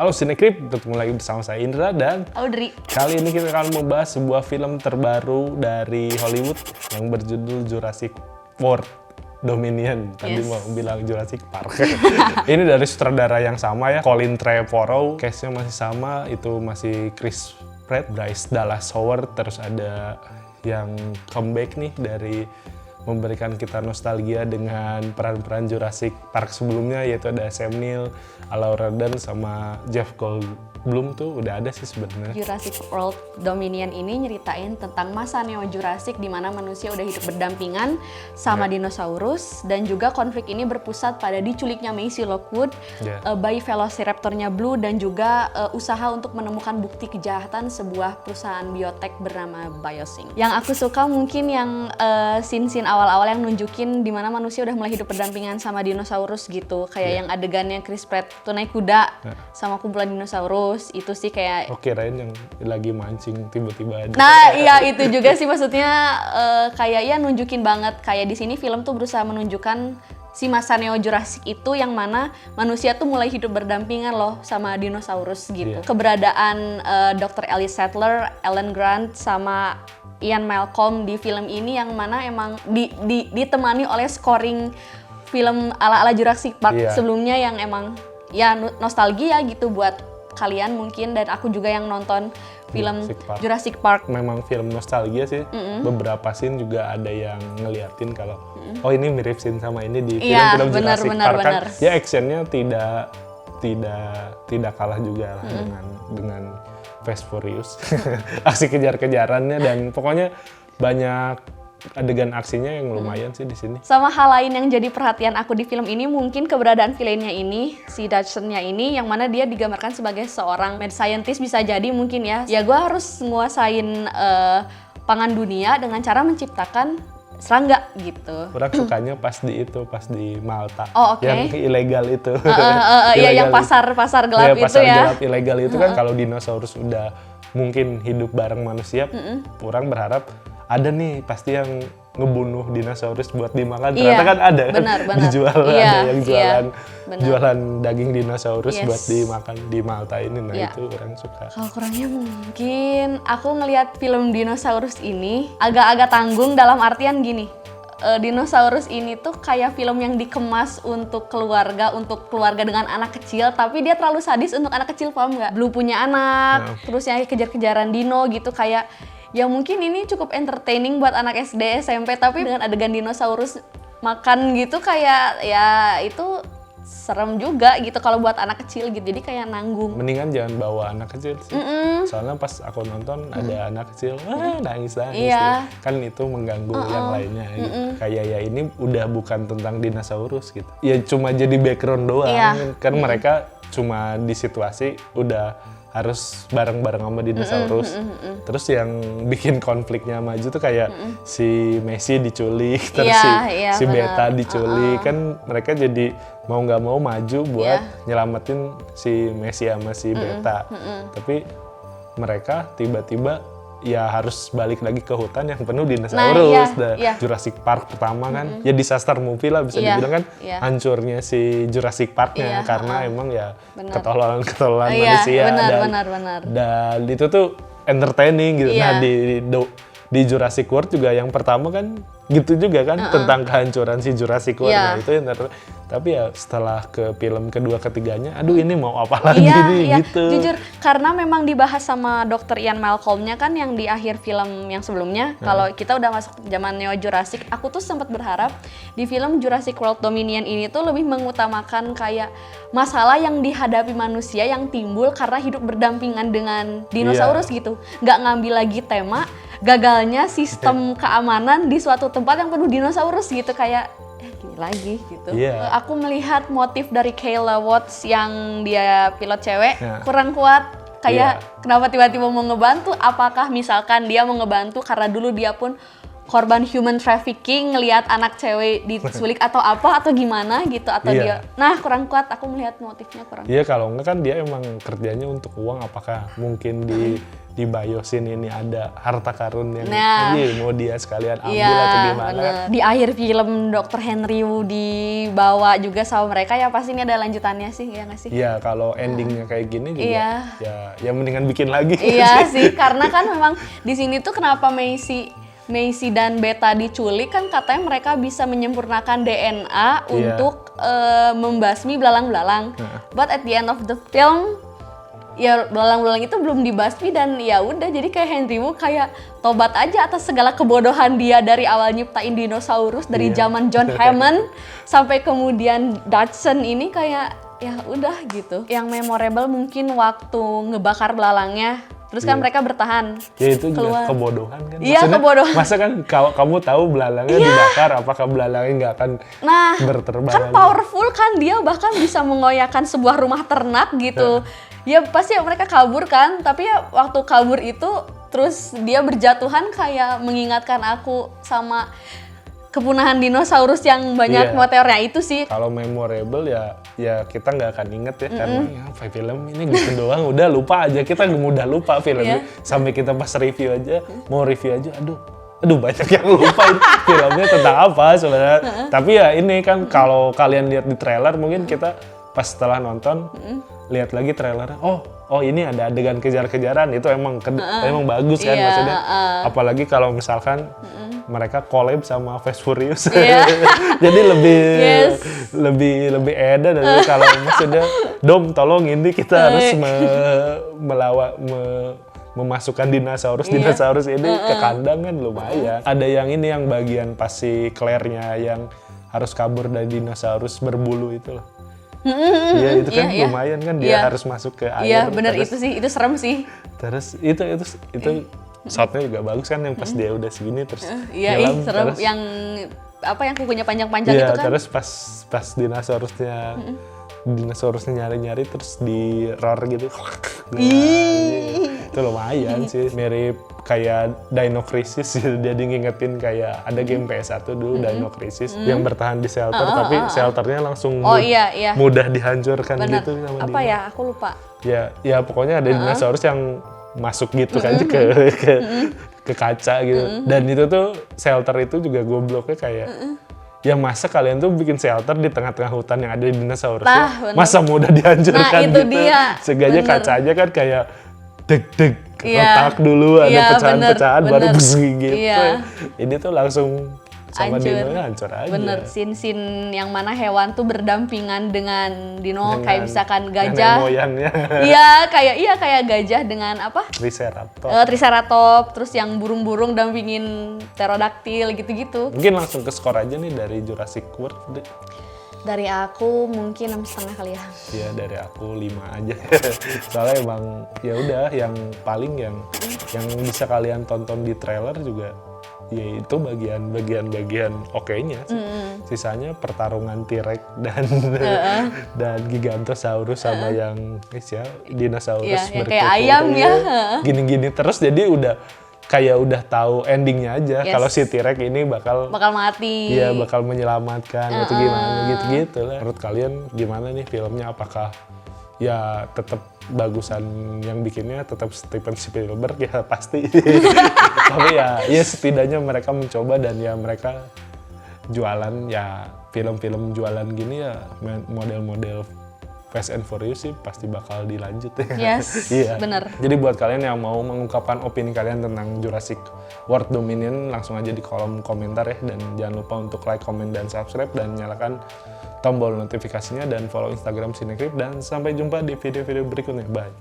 Halo Cinecrip, bertemu lagi bersama saya Indra dan Audrey. kali ini kita akan membahas sebuah film terbaru dari Hollywood yang berjudul Jurassic World Dominion. Tadi Yes. mau bilang Jurassic Park. Ini dari sutradara yang sama ya, Colin Trevorrow. Cast-nya masih sama, itu masih Chris Pratt, Bryce Dallas Howard, terus ada yang comeback nih dari memberikan kita nostalgia dengan peran-peran Jurassic Park sebelumnya, yaitu ada Sam Neill, Laura Dern, sama Jeff Goldblum tuh udah ada sih sebenarnya. Jurassic World Dominion ini nyeritain tentang masa Neo Jurassic di mana manusia udah hidup berdampingan sama dinosaurus, dan juga konflik ini berpusat pada diculiknya Maisie Lockwood, bayi velociraptornya Blue, dan juga usaha untuk menemukan bukti kejahatan sebuah perusahaan biotek bernama Biosync. Yang aku suka mungkin yang scene-scene awal-awal yang nunjukin di mana manusia udah mulai hidup berdampingan sama dinosaurus gitu, kayak yang adegannya Chris Pratt tuh naik kuda sama kumpulan dinosaurus, itu sih kayak Oke, Ryan yang lagi mancing tiba-tiba ada. Nah, iya itu juga sih maksudnya kayak ya nunjukin banget kayak di sini film tuh berusaha menunjukkan si masa Neo Jurassic itu yang mana manusia tuh mulai hidup berdampingan loh sama dinosaurus gitu. Keberadaan Dr. Ellie Sattler, Alan Grant sama Ian Malcolm di film ini yang mana emang ditemani oleh scoring film ala-ala Jurassic Park sebelumnya yang emang ya nostalgia gitu buat kalian mungkin, dan aku juga yang nonton film Jurassic Park. Memang film nostalgia sih. Beberapa scene juga ada yang ngeliatin kalau oh ini mirip scene sama ini di film Jurassic Park kan. Ya actionnya tidak kalah juga lah dengan Fast Furious. Aksi kejar-kejarannya dan pokoknya banyak adegan aksinya yang lumayan sih di sini. Sama hal lain yang jadi perhatian aku di film ini mungkin keberadaan villainnya ini, si Dodgson-nya ini, yang mana dia digambarkan sebagai seorang mad scientist bisa jadi mungkin ya. Ya gue harus nguasain pangan dunia dengan cara menciptakan serangga gitu. Orang sukanya pas di Malta. Oh, oke. Yang ilegal itu. Iya, yang pasar gelap itu pasar ya. gelap ilegal itu kan kalau dinosaurus udah mungkin hidup bareng manusia, orang berharap ada nih pasti yang ngebunuh dinosaurus buat dimakan. Ternyata kan ada benar. dijual, ada yang jualan daging dinosaurus buat dimakan di Malta ini. Nah itu orang suka. Kalau kurangnya mungkin aku ngelihat film dinosaurus ini agak-agak tanggung dalam artian gini. Dinosaurus ini tuh kayak film yang dikemas untuk keluarga dengan anak kecil, tapi dia terlalu sadis untuk anak kecil, paham nggak? Belum punya anak, terus yang kejar-kejaran dino gitu, kayak ya mungkin ini cukup entertaining buat anak SD, SMP, tapi dengan adegan dinosaurus makan gitu kayak ya itu serem juga gitu kalau buat anak kecil gitu, jadi kayak nanggung. Mendingan jangan bawa anak kecil sih. Soalnya pas aku nonton ada anak kecil nangis kan itu mengganggu yang lainnya gitu. Kayak ya ini udah bukan tentang dinosaurus gitu, ya cuma jadi background doang kan. Mereka cuma di situasi udah harus bareng-bareng sama dinosaurus. Terus yang bikin konfliknya maju tuh kayak si Messi diculik, terus si Beta diculik. Kan mereka jadi mau nggak mau maju buat nyelamatin si Messi sama si Beta. Tapi mereka tiba-tiba ya harus balik lagi ke hutan yang penuh dinosaurus. Jurassic Park pertama kan ya disaster movie lah bisa dibilang kan. Hancurnya si Jurassic Parknya karena emang ya ketololan manusia. Dan itu tuh entertaining gitu. Nah di Jurassic World juga yang pertama kan gitu juga kan, tentang kehancuran si Jurassic World. Nah itu tapi ya setelah ke film kedua ketiganya, aduh ini mau apa lagi nih gitu. Jujur, karena memang dibahas sama Dr. Ian Malcolm-nya kan yang di akhir film yang sebelumnya. Kalau kita udah masuk zaman Neo Jurassic, aku tuh sempat berharap di film Jurassic World Dominion ini tuh lebih mengutamakan kayak masalah yang dihadapi manusia yang timbul karena hidup berdampingan dengan dinosaurus gitu. Nggak ngambil lagi tema gagalnya sistem keamanan di suatu tempat yang penuh dinosaurus gitu, kayak gini lagi gitu. Aku melihat motif dari Kayla Watts yang dia pilot cewek kurang kuat. Kayak kenapa tiba-tiba mau ngebantu? Apakah misalkan dia mau ngebantu karena dulu dia pun korban human trafficking ngelihat anak cewek diculik atau apa atau gimana gitu atau dia kurang kuat, aku melihat motifnya kurang. Iya, kalau enggak kan dia emang kerjanya untuk uang, apakah mungkin di biosin ini ada harta karun yang mau dia sekalian ambil atau gimana. Bener. Di akhir film Dr. Henry Wu dibawa juga sama mereka, ya pasti ini ada lanjutannya sih, ya nggak sih? Iya, kalau endingnya kayak gini juga ya mendingan bikin lagi. Iya sih, karena kan memang di sini tuh kenapa Macy dan Beta diculik kan katanya mereka bisa menyempurnakan DNA untuk membasmi belalang-belalang. But at the end of the film ya belalang-belalang itu belum dibasmi dan ya udah, jadi kayak Henry Wu kayak tobat aja atas segala kebodohan dia dari awal nyiptain dinosaurus dari zaman John Hammond sampai kemudian Dodgson ini, kayak ya udah gitu. Yang memorable mungkin waktu ngebakar belalangnya. Terus kan mereka bertahan. Ya itu keluar. juga kebodohan kan. Iya, kebodohan. Masa kan kamu tahu belalangnya dibakar, apakah belalangnya nggak akan berterbangan? Kan powerful kan, dia bahkan bisa mengoyakkan sebuah rumah ternak gitu. Ya pasti mereka kabur kan, tapi ya waktu kabur itu terus dia berjatuhan kayak mengingatkan aku sama kepunahan dinosaurus yang banyak meteornya itu sih. Kalau memorable ya kita nggak akan inget ya, karena film ini gitu doang, udah lupa aja, kita mudah lupa filmnya. Sampai kita pas review aja, mau review aja, aduh banyak yang lupa filmnya tentang apa sebenarnya. Tapi ya ini kan kalau kalian lihat di trailer, mungkin kita pas setelah nonton lihat lagi trailernya, oh ini ada adegan kejar-kejaran, itu emang bagus kan maksudnya. Apalagi kalau misalkan mereka collab sama Fast Furious. Jadi lebih edan dari kalau maksudnya, Dom tolong ini kita harus memasukkan dinosaurus ini ke kandang kan lumayan. Ada yang ini yang bagian pas si Claire-nya yang harus kabur dari dinosaurus berbulu itu loh. Iya itu kan lumayan kan, dia harus masuk ke air. Iya benar, itu sih, itu serem sih. Terus itu shotnya juga bagus kan, yang pas dia udah segini terus nyelam, serem, terus yang kukunya panjang-panjang itu kan. Terus pas dinosaurusnya nyari-nyari terus di roar gitu. Itu lumayan sih, mirip kayak Dino Crisis gitu. Dia ngingetin kayak ada game PS1 dulu Dino Crisis yang bertahan di shelter, tapi shelternya langsung mudah dihancurkan. Bener. Gitu sama apa dia. Ya aku lupa. Ya pokoknya ada dinosaurus yang masuk gitu aja ke kaca gitu. Dan itu tuh shelter itu juga gobloknya kayak ya masa kalian tuh bikin shelter di tengah-tengah hutan yang ada dinosaurus, masa mudah dihancurkan gitu. Sengaja kacanya kan kayak deg-deg, retak dulu, ada pecahan-pecahan baru gitu. Ini tuh langsung sama dinonya hancur aja. Bener, scene yang mana hewan tuh berdampingan dengan dino, kayak misalkan gajah. Moyangnya. kayak gajah dengan apa? Triceratops. Terus yang burung-burung dampingin pterodaktil gitu-gitu. Mungkin langsung ke skor aja nih dari Jurassic World. Dari aku mungkin 6,5 kali ya. Iya, dari aku 5 aja. Soalnya emang ya udah yang paling yang bisa kalian tonton di trailer juga ya itu bagian oke-nya sih. Sisanya pertarungan T-Rex dan Gigantosaurus sama yang dinosaurus yang kayak ayam gini-gini terus, jadi udah tahu endingnya aja. Kalau si T-Rex ini bakal mati. Iya, bakal menyelamatkan atau gimana gitu lah. Menurut kalian gimana nih filmnya? Apakah ya tetap bagusan yang bikinnya tetap Steven Spielberg ya pasti. Tapi ya setidaknya mereka mencoba dan ya mereka jualan ya film-film jualan gini ya, model-model Fast and Furious sih pasti bakal dilanjut ya. Yes, bener. Jadi buat kalian yang mau mengungkapkan opini kalian tentang Jurassic World Dominion, langsung aja di kolom komentar ya. Dan jangan lupa untuk like, comment, dan subscribe. Dan nyalakan tombol notifikasinya dan follow Instagram Cinecrip. Dan sampai jumpa di video-video berikutnya. Bye!